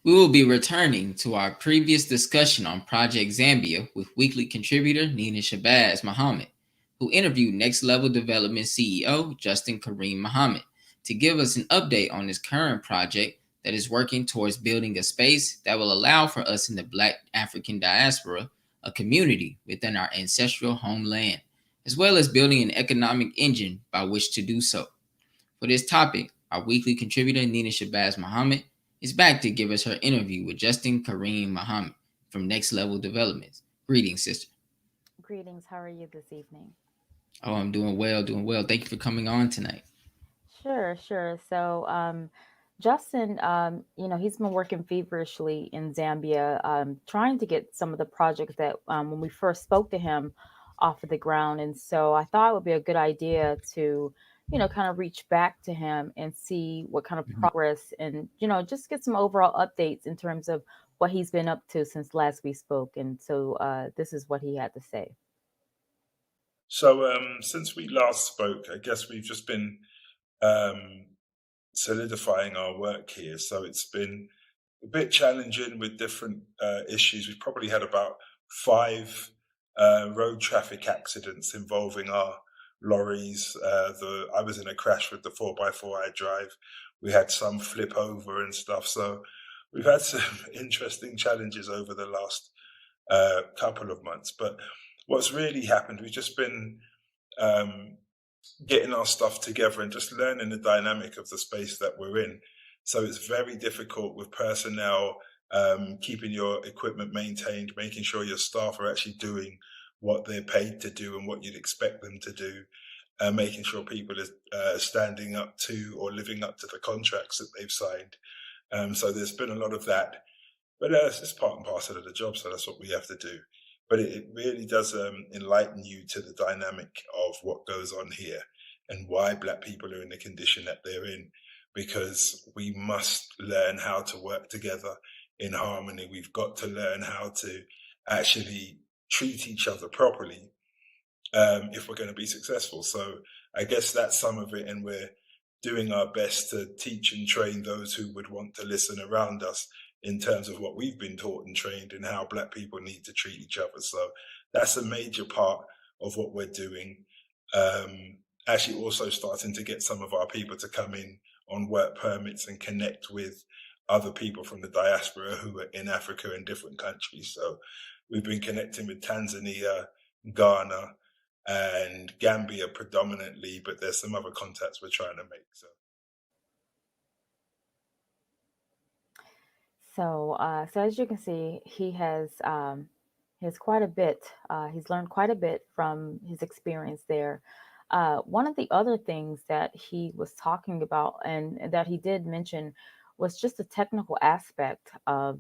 We will be returning to our previous discussion on Project Zambia with weekly contributor Nina Shabazz Muhammad, who interviewed Next Level Development CEO Justin Kareem Muhammad to give us an update on his current project that is working towards building a space that will allow for us in the Black African diaspora a community within our ancestral homeland, as well as building an economic engine by which to do so. For this topic, our weekly contributor Nina Shabazz Muhammad is back to give us her interview with Justin Kareem Muhammad from Next Level Developments. Greetings, sister. Greetings. How are you this evening? Oh, I'm doing well, doing well. Thank you for coming on tonight. Sure. Justin, he's been working feverishly in Zambia, trying to get some of the projects that when we first spoke to him off of the ground. And so I thought it would be a good idea to, kind of reach back to him and see what kind of Mhm. progress and, just get some overall updates in terms of what he's been up to since last we spoke. And so this is what he had to say. So since we last spoke, I guess we've just been um, solidifying our work here. So it's been a bit challenging with different issues. We've probably had about five road traffic accidents involving our lorries. I was in a crash with the 4x4 I drive. We had some flip over and stuff. So we've had some interesting challenges over the last couple of months. But what's really happened, we've just been um, getting our stuff together and just learning the dynamic of the space that we're in. So it's very difficult with personnel, keeping your equipment maintained, making sure your staff are actually doing what they're paid to do and what you'd expect them to do, making sure people are standing up to or living up to the contracts that they've signed. So there's been a lot of that. But it's just part and parcel of the job, so that's what we have to do. But it really does enlighten you to the dynamic of what goes on here and why Black people are in the condition that they're in, because we must learn how to work together in harmony. We've got to learn how to actually treat each other properly if we're going to be successful. So I guess that's some of it, and we're doing our best to teach and train those who would want to listen around us in terms of what we've been taught and trained and how Black people need to treat each other. So that's a major part of what we're doing. Actually also starting to get some of our people to come in on work permits and connect with other people from the diaspora who are in Africa in different countries. So we've been connecting with Tanzania, Ghana, and Gambia predominantly, but there's some other contacts we're trying to make. So as you can see, he has quite a bit. He's learned quite a bit from his experience there. One of the other things that he was talking about and that he did mention was just the technical aspect of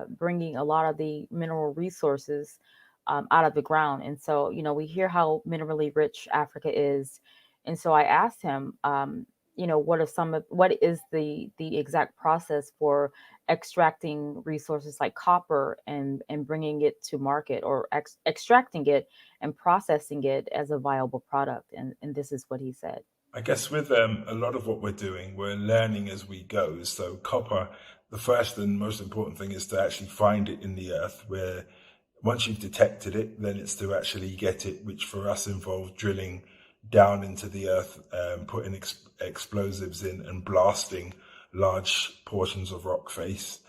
bringing a lot of the mineral resources out of the ground. And so, we hear how minerally rich Africa is. And so I asked him, what is the exact process for extracting resources like copper and bringing it to market, or extracting it and processing it as a viable product. And this is what he said. I guess with a lot of what we're doing, we're learning as we go. So copper, the first and most important thing is to actually find it in the earth, where once you've detected it, then it's to actually get it, which for us involves drilling down into the earth, putting explosives in and blasting large portions of rock face,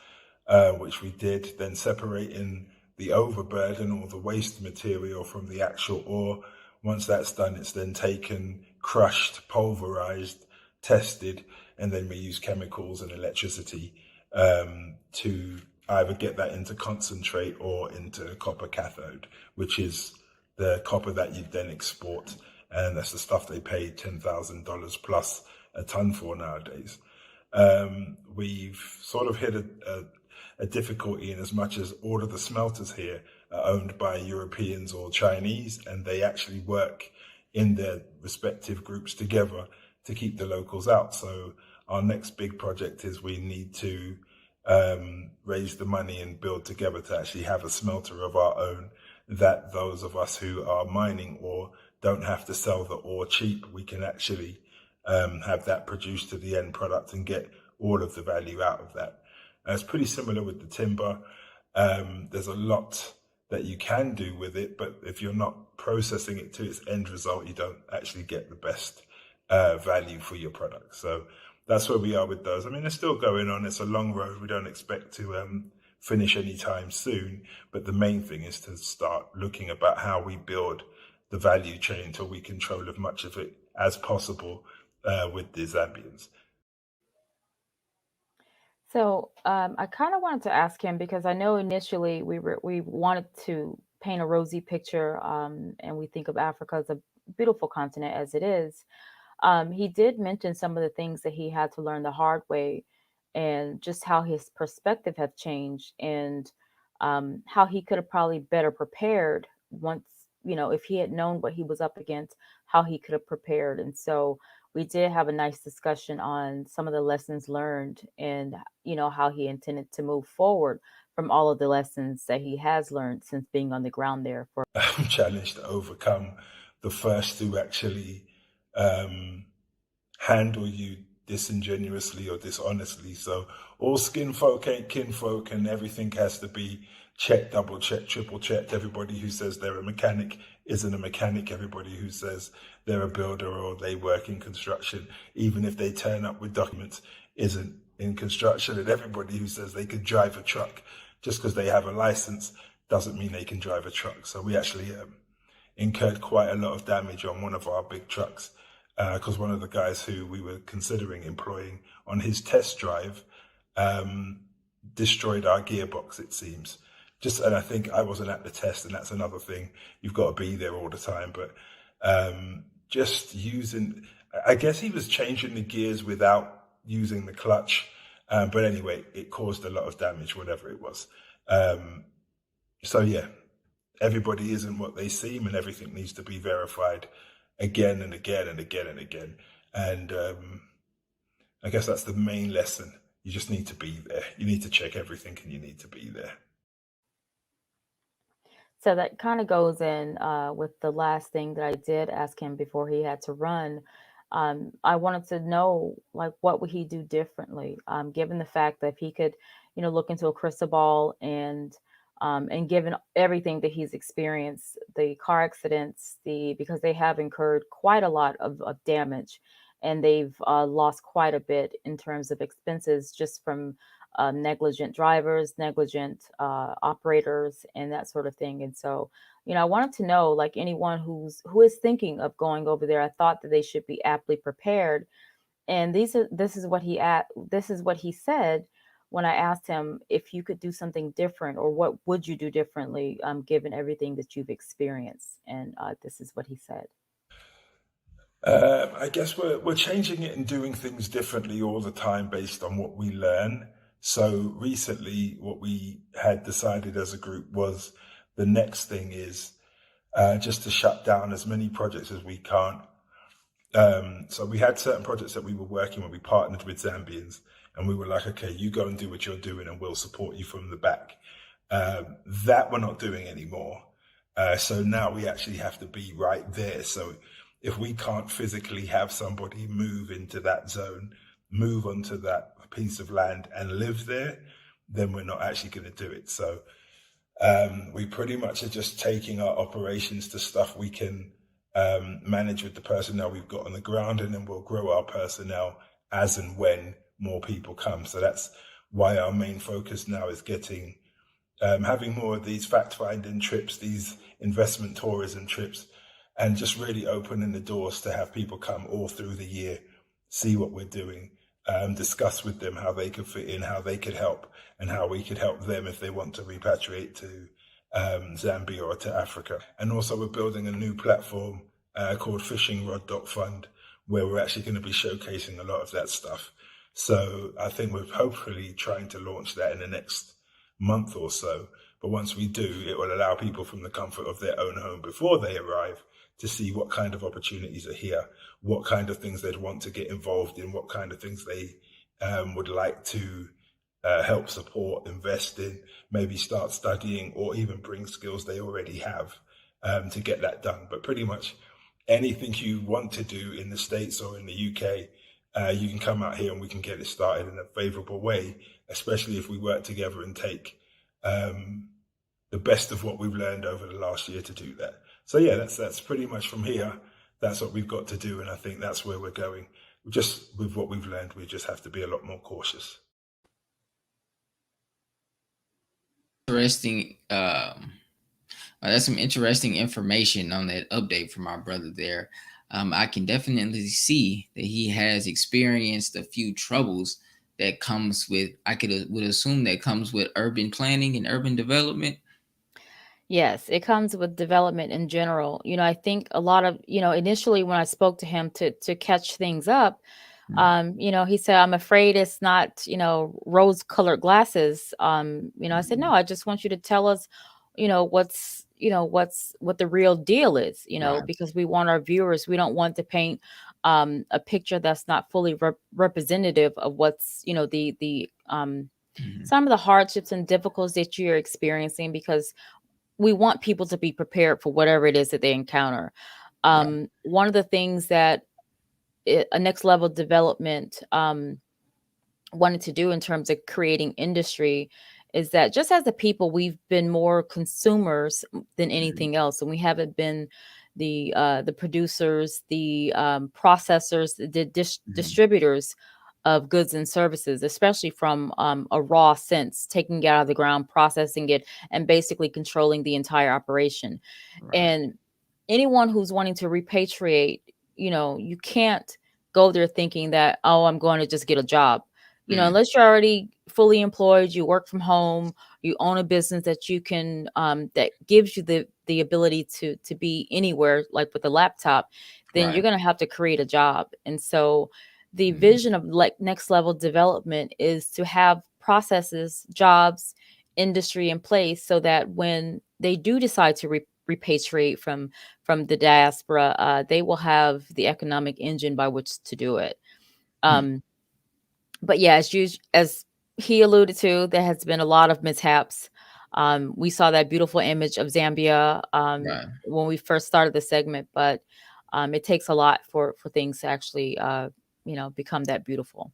which we did, then separating the overburden or the waste material from the actual ore. Once that's done, it's then taken, crushed, pulverized, tested, and then we use chemicals and electricity to either get that into concentrate or into copper cathode, which is the copper that you then export. And that's the stuff they pay $10,000 plus a ton for nowadays. We've sort of hit a difficulty in as much as all of the smelters here are owned by Europeans or Chinese, and they actually work in their respective groups together to keep the locals out. So our next big project is we need to raise the money and build together to actually have a smelter of our own, that those of us who are mining ore don't have to sell the ore cheap. We can actually have that produced to the end product and get all of the value out of that. It's pretty similar with the timber. There's a lot that you can do with it, but if you're not processing it to its end result, you don't actually get the best value for your product. So that's where we are with those. I mean, it's still going on. It's a long road. We don't expect to finish anytime soon, but the main thing is to start looking about how we build the value chain until we control as much of it as possible with the Zambians. So I kind of wanted to ask him because I know initially we wanted to paint a rosy picture, and we think of Africa as a beautiful continent as it is. He did mention some of the things that he had to learn the hard way, and just how his perspective had changed, and how he could have probably better prepared once, if he had known what he was up against, how he could have prepared. And so we did have a nice discussion on some of the lessons learned, and how he intended to move forward from all of the lessons that he has learned since being on the ground there for. Challenge to overcome the first to actually handle you disingenuously or dishonestly. So all skin folk ain't kinfolk, and everything has to be checked, double checked, triple checked. Everybody who says they're a mechanic isn't a mechanic. Everybody who says they're a builder or they work in construction, even if they turn up with documents, isn't in construction. And everybody who says they can drive a truck just because they have a license doesn't mean they can drive a truck. So we actually incurred quite a lot of damage on one of our big trucks, because one of the guys who we were considering employing on his test drive destroyed our gearbox, it seems. And I think I wasn't at the test, and that's another thing. You've got to be there all the time. But just using, I guess he was changing the gears without using the clutch. But anyway, it caused a lot of damage, whatever it was. So yeah, everybody isn't what they seem, and everything needs to be verified again and again and again and again. And I guess that's the main lesson. You just need to be there. You need to check everything, and you need to be there. So that kind of goes in with the last thing that I did ask him before he had to run. I wanted to know, like, what would he do differently, given the fact that if he could, look into a crystal ball, and given everything that he's experienced, the car accidents, because they have incurred quite a lot of damage, and they've lost quite a bit in terms of expenses just from negligent drivers, negligent operators, and that sort of thing. And so, I wanted to know, like, anyone who is thinking of going over there, I thought that they should be aptly prepared. And this is what he said when I asked him if you could do something different, or what would you do differently, given everything that you've experienced. And this is what he said. I guess we're changing it and doing things differently all the time based on what we learn. So recently, what we had decided as a group was the next thing is just to shut down as many projects as we can. So we had certain projects that we were working with. We partnered with Zambians, and we were like, okay, you go and do what you're doing, and we'll support you from the back. That we're not doing anymore. So now we actually have to be right there. So if we can't physically have somebody move into that zone, move onto that piece of land and live there, then we're not actually going to do it. So we pretty much are just taking our operations to stuff we can manage with the personnel we've got on the ground, and then we'll grow our personnel as and when more people come. So that's why our main focus now is having more of these fact-finding trips, these investment tourism trips, and just really opening the doors to have people come all through the year, see what we're doing, discuss with them how they could fit in, how they could help, and how we could help them if they want to repatriate to Zambia or to Africa. And also we're building a new platform called fishingrod.fund, where we're actually going to be showcasing a lot of that stuff. So I think we're hopefully trying to launch that in the next month or so. But once we do, it will allow people from the comfort of their own home before they arrive to see what kind of opportunities are here, what kind of things they'd want to get involved in, what kind of things they would like to help support, invest in, maybe start studying, or even bring skills they already have to get that done. But pretty much anything you want to do in the States or in the UK, you can come out here and we can get it started in a favorable way, especially if we work together and take the best of what we've learned over the last year to do that. So yeah, that's pretty much from here. That's what we've got to do, and I think that's where we're going. Just with what we've learned, we just have to be a lot more cautious. Interesting. That's some interesting information on that update from our brother there. I can definitely see that he has experienced a few troubles that comes with, would assume that comes with urban planning and urban development. Yes, it comes with development in general. I think a lot of, initially when I spoke to him to catch things up, he said, I'm afraid it's not, rose-colored glasses. I said, no, I just want you to tell us, what the real deal is, Right. because we want our viewers, we don't want to paint a picture that's not fully representative of what's, some of the hardships and difficulties that you're experiencing, because we want people to be prepared for whatever it is that they encounter. Right. One of the things that a next level development wanted to do in terms of creating industry is that just as a people, we've been more consumers than anything else. And we haven't been the producers, the processors, the distributors of goods and services, especially from a raw sense, taking it out of the ground, processing it, and basically controlling the entire operation. Right. And anyone who's wanting to repatriate, you can't go there thinking that, oh, I'm going to just get a job. Unless you're already fully employed, you work from home, you own a business that you can, that gives you the ability to be anywhere, like with a laptop, then Right. you're going to have to create a job. And so the vision of next level development is to have processes, jobs, industry in place so that when they do decide to repatriate from the diaspora, they will have the economic engine by which to do it. But yeah, as he alluded to, there has been a lot of mishaps. We saw that beautiful image of Zambia Right. when we first started the segment, but it takes a lot for things to actually become that beautiful.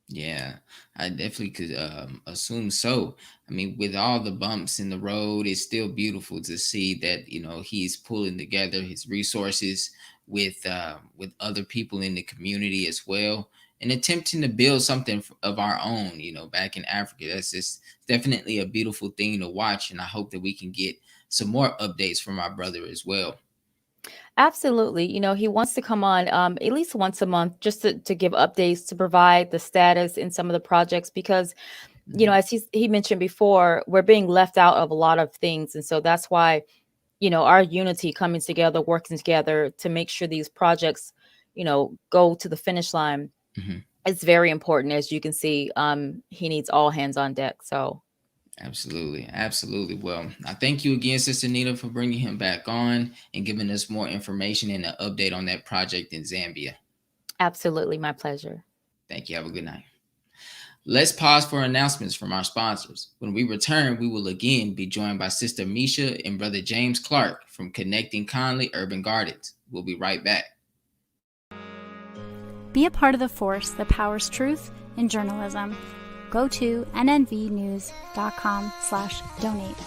Yeah, I definitely could assume so. I mean, with all the bumps in the road, it's still beautiful to see that he's pulling together his resources with other people in the community as well, and attempting to build something of our own. Back in Africa, that's just definitely a beautiful thing to watch, and I hope that we can get some more updates from our brother as well. Absolutely. He wants to come on at least once a month just to give updates, to provide the status in some of the projects, because, as he mentioned before, we're being left out of a lot of things. And so that's why, our unity, coming together, working together to make sure these projects, go to the finish line. It's very important. As you can see, he needs all hands on deck. So. Absolutely. Well, I thank you again, Sister Nita, for bringing him back on and giving us more information and an update on that project in Zambia. Absolutely. My pleasure. Thank you. Have a good night. Let's pause for announcements from our sponsors. When we return, we will again be joined by Sister Meshia and Brother James Clark from Konnecting Conley Urban Gardens. We'll be right back. Be a part of the force that powers truth in journalism. Go to nnvnews.com/donate.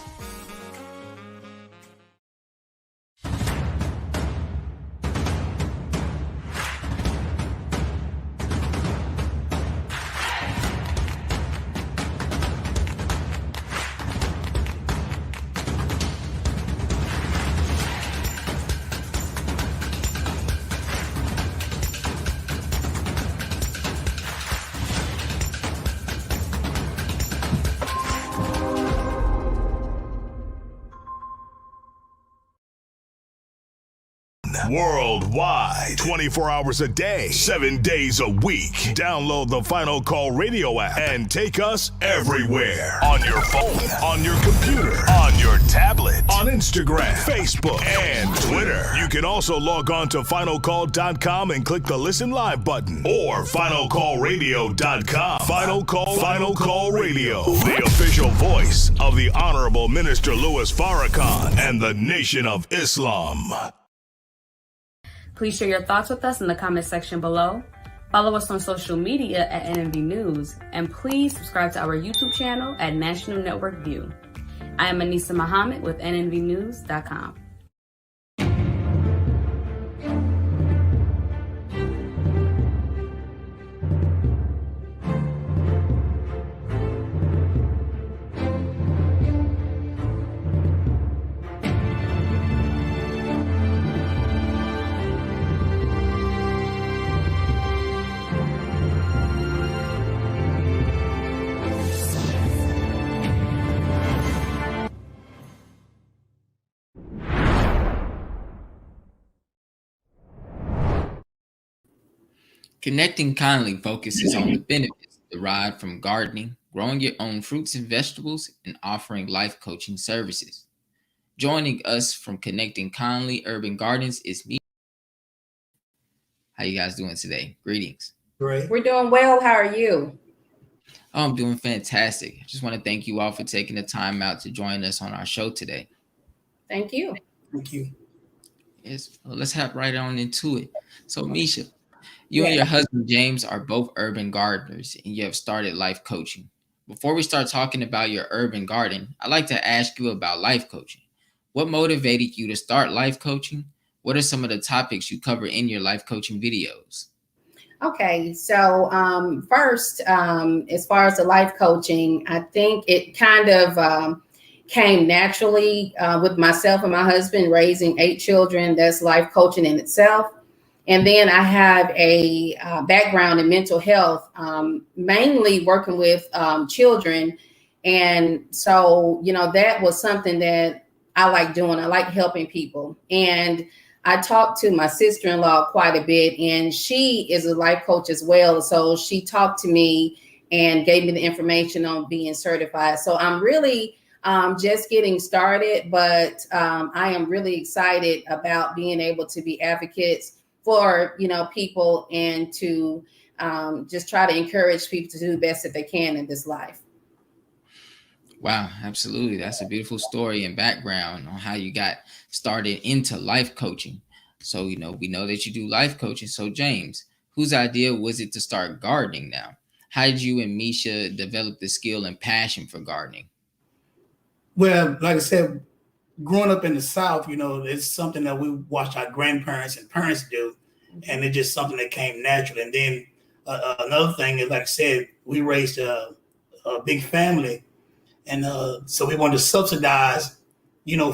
Worldwide, 24 hours a day, 7 days a week. Download the Final Call Radio app and take us everywhere. On your phone, on your computer, on your tablet, on Instagram, Facebook, and Twitter. You can also log on to finalcall.com and click the Listen Live button, or finalcallradio.com. Final Call Radio, the official voice of the Honorable Minister Louis Farrakhan and the Nation of Islam. Please share your thoughts with us in the comment section below. Follow us on social media at NNV News, and please subscribe to our YouTube channel at National Network View. I am Anissa Muhammad with nnvnews.com. Konnecting kindly focuses on the benefits derived from gardening, growing your own fruits and vegetables, and offering life coaching services. Joining us from Konnecting Kindly Urban Gardens is me. How you guys doing today? Greetings. Great. We're doing well. How are you? Oh, I'm doing fantastic. I just want to thank you all for taking the time out to join us on our show today. Thank you. Thank you. Yes, well, let's hop right on into it. So, Meshia, you and your husband, James, are both urban gardeners, and you have started life coaching. Before we start talking about your urban garden, I'd like to ask you about life coaching. What motivated you to start life coaching? What are some of the topics you cover in your life coaching videos? Okay, so first, as far as the life coaching, I think it kind of came naturally with myself and my husband raising 8 children. That's life coaching in itself. And then I have a background in mental health, mainly working with children. And so, that was something that I like doing. I like helping people. And I talked to my sister-in-law quite a bit, and she is a life coach as well. So she talked to me and gave me the information on being certified. So I'm really just getting started, but I am really excited about being able to be advocates for, people, and to just try to encourage people to do the best that they can in this life. Wow, absolutely. That's a beautiful story and background on how you got started into life coaching. So, we know that you do life coaching. So, James, whose idea was it to start gardening now? How did you and Meshia develop the skill and passion for gardening? Well, like I said, growing up in the South, it's something that we watched our grandparents and parents do, and it's just something that came naturally. And then another thing is, like I said, we raised a big family, and so we wanted to subsidize,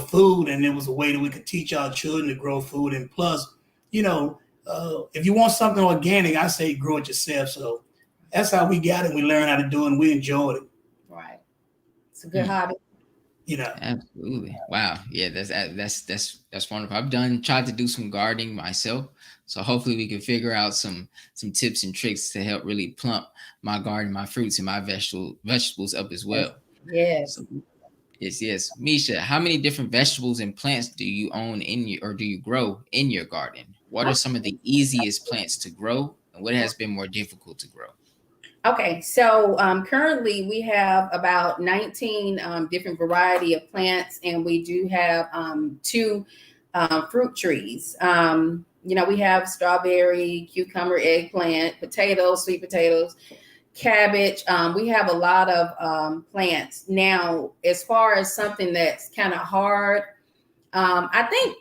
food, and it was a way that we could teach our children to grow food. And plus, if you want something organic, I say grow it yourself. So that's how we got it. We learned how to do it, and we enjoyed it. Right. It's a good hobby. Absolutely. Wow. Yeah, that's wonderful. I've tried to do some gardening myself. So hopefully we can figure out some tips and tricks to help really plump my garden, my fruits, and my vegetables up as well. Yes. So, yes. Meshia, how many different vegetables and plants do you own do you grow in your garden? What are some of the easiest plants to grow, and what has been more difficult to grow? Okay, so currently we have about 19 different variety of plants, and we do have 2 fruit trees. We have strawberry, cucumber, eggplant, potatoes, sweet potatoes, cabbage. We have a lot of plants. Now, as far as something that's kind of hard, I think,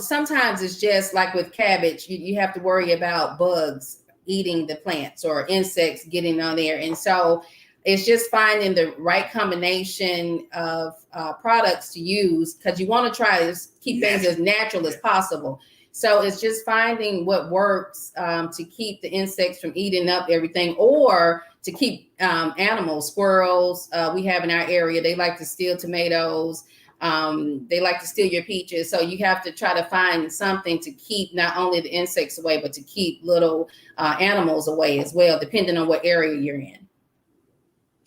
sometimes it's just like with cabbage, you have to worry about bugs eating the plants or insects getting on there. And so it's just finding the right combination of products to use, because you want to try to keep things as natural as possible. So it's just finding what works to keep the insects from eating up everything, or to keep animals, squirrels we have in our area. They like to steal tomatoes. They like to steal your peaches. So you have to try to find something to keep not only the insects away, but to keep little animals away as well, depending on what area you're in.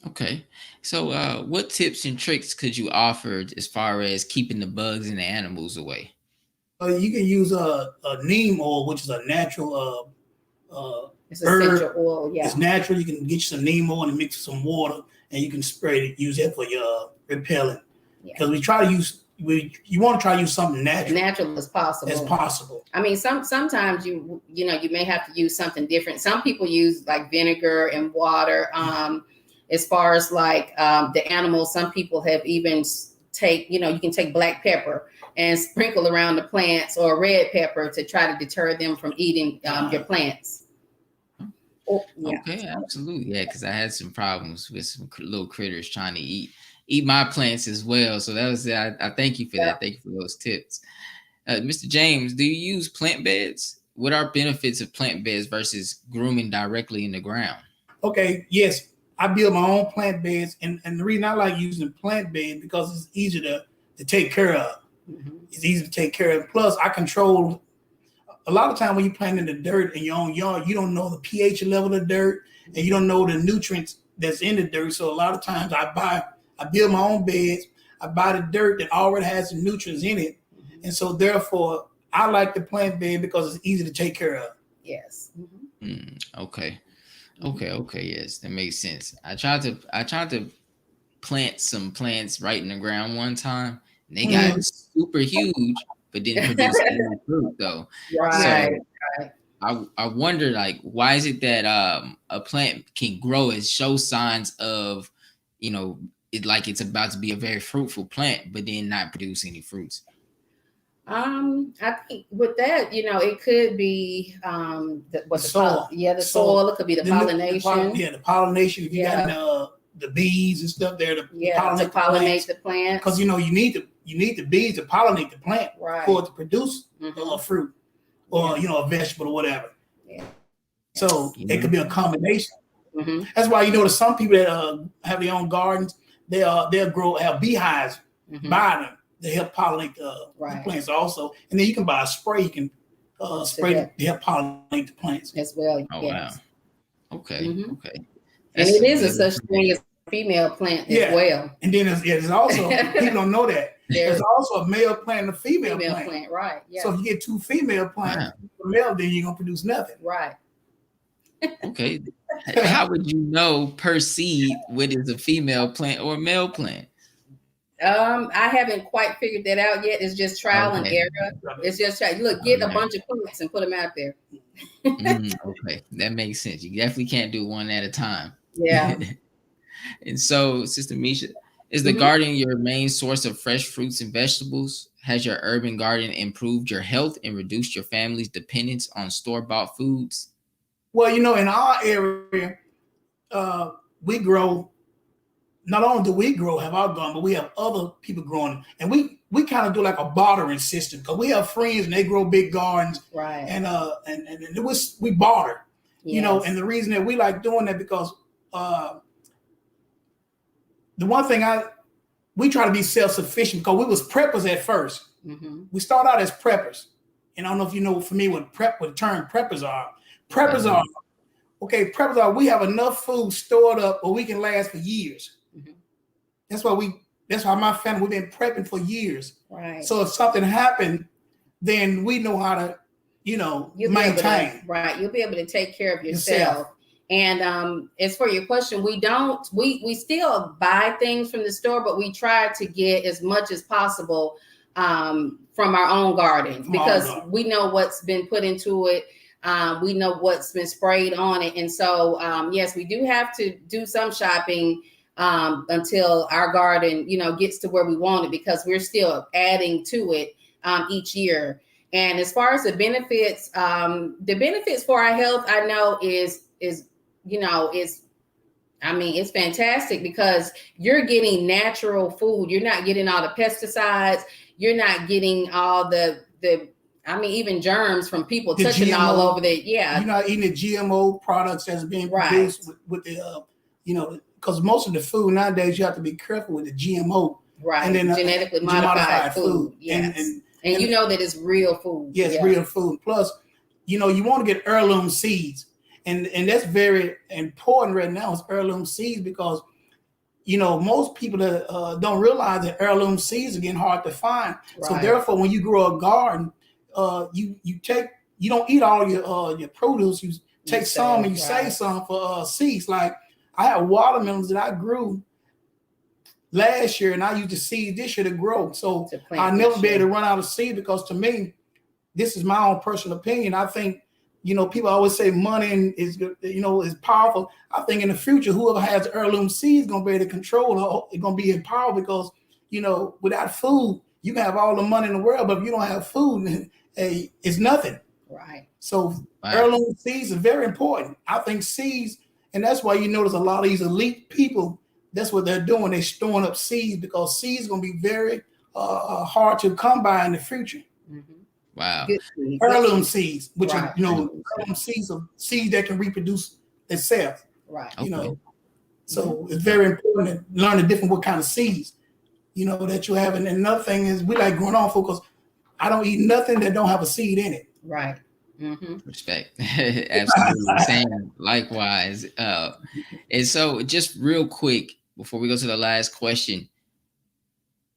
Okay. So what tips and tricks could you offer as far as keeping the bugs and the animals away? You can use a neem oil, which is a natural it's essential oil. Yeah, it's natural. You can get you some neem oil and mix with some water, and you can spray it. Use that for your repellent. Because we try to use you want to try to use something natural as possible. I mean, sometimes you may have to use something different. Some people use like vinegar and water. As far as like the animals, some people have even you can take black pepper and sprinkle around the plants, or red pepper to try to deter them from eating your plants. Oh, yeah. Okay, absolutely. Yeah, because I had some problems with some little critters trying to eat my plants as well. So that was I thank you for that. Thank you for those tips. Mr. James, do you use plant beds? What are benefits of plant beds versus grooming directly in the ground? Okay, yes. I build my own plant beds, and the reason I like using plant beds because it's easy to take care of. Mm-hmm. It's easy to take care of. Plus, I control. A lot of time when you plant in the dirt in your own yard, you don't know the pH level of the dirt, and you don't know the nutrients that's in the dirt. So a lot of times I build my own beds. I buy the dirt that already has the nutrients in it, and so therefore I like the plant bed because it's easy to take care of. Yes. Mm-hmm. Okay. Yes, that makes sense. I tried to plant some plants right in the ground one time. And they got super huge, but didn't produce any fruit though. Right. So I wonder, like, why is it that a plant can grow and show signs of, it like it's about to be a very fruitful plant, but then not produce any fruits? I think with that, it could be the soil. The soil. It could be the pollination. The pollination. If you got the bees and stuff there to pollinate the plant. Because you need the bees to pollinate the plant for it to produce a fruit or a vegetable or whatever. Yeah. So it could be a combination. Mm-hmm. That's why some people that have their own gardens, they'll have beehives by them. They help pollinate the plants also. And then you can buy a spray. You can spray to help pollinate the plants. As well. Oh, wow. Okay. Mm-hmm. Okay. And it is a such thing as a female plant as well. And then there's also, people don't know that. There's also a male plant and a female plant. Right. Yeah. So if you get two female plants, male, then you're going to produce nothing. Right. Okay. How would you know per seed what is a female plant or a male plant? I haven't quite figured that out yet. It's just trial and error. It's just try. Get a bunch of plants and put them out there. Okay, that makes sense. You definitely can't do one at a time. Yeah. And so, Sister Meshia, is the garden your main source of fresh fruits and vegetables? Has your urban garden improved your health and reduced your family's dependence on store-bought foods? Well, in our area, we grow. Not only do we have our garden, but we have other people growing, and we kind of do like a bartering system because we have friends and they grow big gardens, right? And we barter, And the reason that we like doing that because the one thing we try to be self-sufficient because we was preppers at first. Mm-hmm. We start out as preppers, and I don't know if you know for me what the term preppers are. Preppers are we have enough food stored up where we can last for years. Mm-hmm. That's why my family, we've been prepping for years. Right. So if something happened, then we know how to, maintain. You'll be able to take care of yourself. And as for your question, we still buy things from the store, but we try to get as much as possible from our own garden because we know what's been put into it. We know what's been sprayed on it. And so, yes, we do have to do some shopping until our garden, gets to where we want it because we're still adding to it each year. And as far as the benefits for our health, I know it's fantastic because you're getting natural food. You're not getting all the pesticides. You're not getting all the even germs from people touching GMO, all over there. Yeah. You're not eating the GMO products that's being produced with the, because most of the food nowadays, you have to be careful with the GMO. Right. And then genetically modified food. Yes. And you know that it's real food. Yes, real food. Plus, you want to get heirloom seeds. And that's very important right now is heirloom seeds because, most people don't realize that heirloom seeds are getting hard to find. Right. So therefore, when you grow a garden, you don't eat all your produce. You take some and you save some for seeds. Like I have watermelons that I grew last year and I used the seed this year to grow. So I'll plant never this be able year. to run out of seed, because to me, this is my own personal opinion. I think, people always say money is powerful. I think in the future, whoever has heirloom seeds is going to be able to control, it's going to be in power, because, without food, you can have all the money in the world, but if you don't have food, it's nothing. Right. So heirloom seeds are very important. I think seeds, and that's why you notice a lot of these elite people, that's what they're doing. They're storing up seeds, because seeds are going to be very hard to come by in the future. Mm-hmm. Wow. Heirloom seeds, which Right. are, heirloom seeds are seeds that can reproduce itself. Right. Okay. So it's very important to learn what kind of seeds, that you have. And another thing is, we like growing on food, because I don't eat nothing that don't have a seed in it. Right. Mm-hmm. Respect. Absolutely. Same. Likewise. And so just real quick before we go to the last question,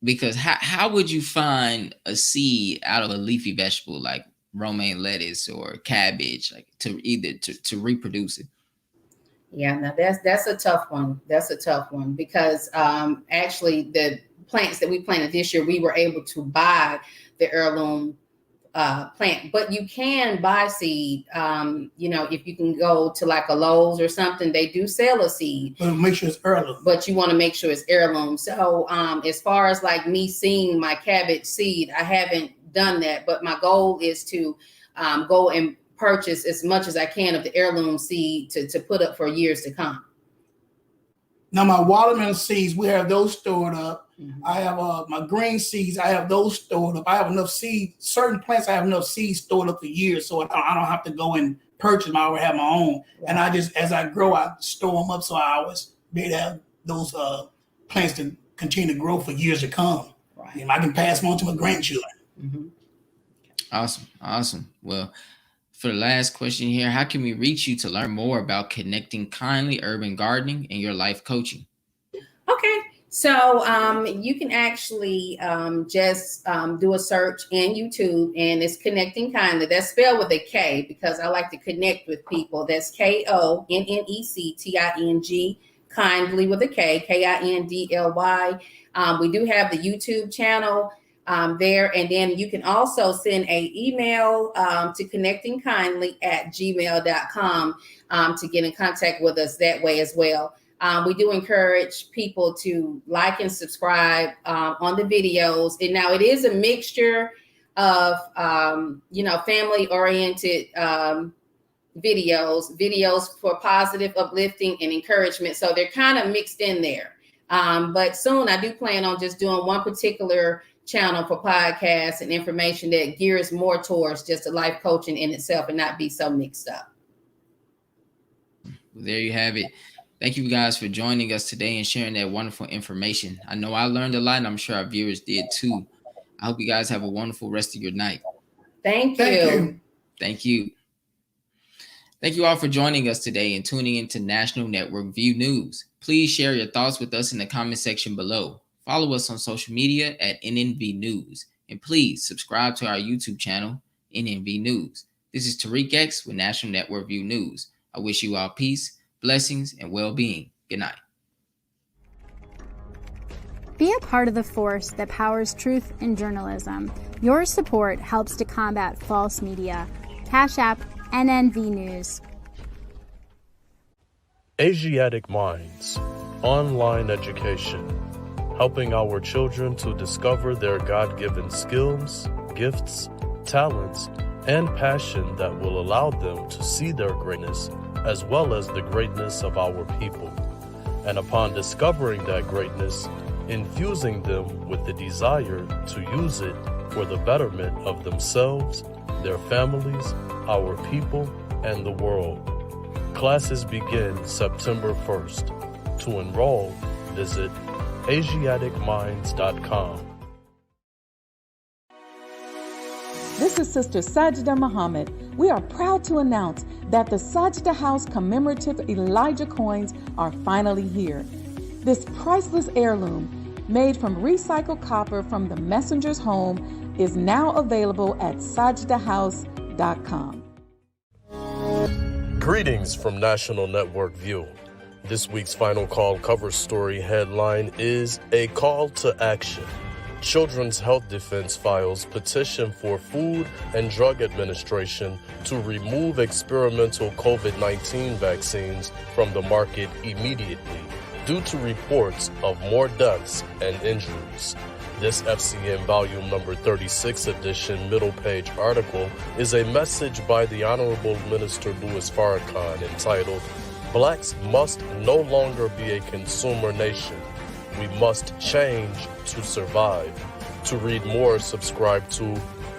because how would you find a seed out of a leafy vegetable like romaine lettuce or cabbage, like to reproduce it? Yeah, now that's a tough one. That's a tough one, because actually the plants that we planted this year, we were able to buy the heirloom plant, but you can buy seed. If you can go to like a Lowe's or something, they do sell a seed. But make sure it's heirloom. But you want to make sure it's heirloom. So as far as like me seeing my cabbage seed, I haven't done that, but my goal is to go and purchase as much as I can of the heirloom seed to put up for years to come. Now my watermelon seeds, we have those stored up. Mm-hmm. I have my green seeds, I have those stored up. I have enough seeds. Certain plants, I have enough seeds stored up for years, so I don't have to go and purchase them. I already have my own. Right. And I just, as I grow, I store them up, so I always be able to have those plants to continue to grow for years to come. Right. And I can pass them on to my grandchildren. Mm-hmm. Awesome. Well, for the last question here, how can we reach you to learn more about Konnecting Kindly Urban Gardening and your life coaching? Okay. So you can actually just do a search in YouTube, and it's Konnecting Kindly. That's spelled with a K, because I like to connect with people. That's KONNECTING, kindly with a K, KINDLY. We do have the YouTube channel there, and then you can also send an email to connectingkindly@gmail.com to get in contact with us that way as well. We do encourage people to like and subscribe on the videos. And now it is a mixture of, family-oriented videos for positive, uplifting, and encouragement. So they're kind of mixed in there. But soon I do plan on just doing one particular channel for podcasts and information that gears more towards just a life coaching in itself and not be so mixed up. Well, there you have it. Thank you guys for joining us today and sharing that wonderful information. I know I learned a lot, and I'm sure our viewers did too. I hope you guys have a wonderful rest of your night. Thank you. Thank you. Thank you all for joining us today and tuning into National Network View News. Please share your thoughts with us in the comment section below. Follow us on social media at NNV News. And please subscribe to our YouTube channel, NNV News. This is Tariq X with National Network View News. I wish you all peace, blessings, and well-being. Good night. Be a part of the force that powers truth in journalism. Your support helps to combat false media. Cash App, NNV News. Asiatic Minds, online education, helping our children to discover their God-given skills, gifts, talents, and passion that will allow them to see their greatness as well as the greatness of our people. And upon discovering that greatness, infusing them with the desire to use it for the betterment of themselves, their families, our people, and the world. Classes begin September 1st. To enroll, visit AsiaticMinds.com. This is Sister Sajda Muhammad. We are proud to announce that the Sajda House commemorative Elijah coins are finally here. This priceless heirloom, made from recycled copper from the messenger's home, is now available at sajdahouse.com. Greetings from National Network View. This week's Final Call cover story headline is A Call to Action. Children's Health Defense files petition for Food and Drug Administration to remove experimental COVID-19 vaccines from the market immediately due to reports of more deaths and injuries. This FCN volume number 36 edition middle page article is a message by the Honorable Minister Louis Farrakhan entitled, Blacks must no longer be a consumer nation. We must change to survive. To read more, subscribe to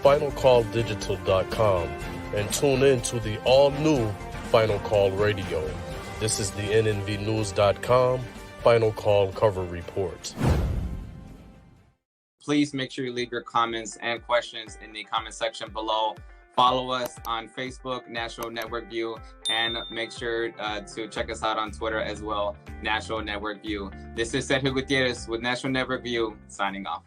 FinalCallDigital.com and tune in to the all-new Final Call Radio. This is the NNVNews.com Final Call cover report. Please make sure you leave your comments and questions in the comment section below. Follow us on Facebook, National Network View, and make sure to check us out on Twitter as well, National Network View. This is Sergio Gutierrez with National Network View, signing off.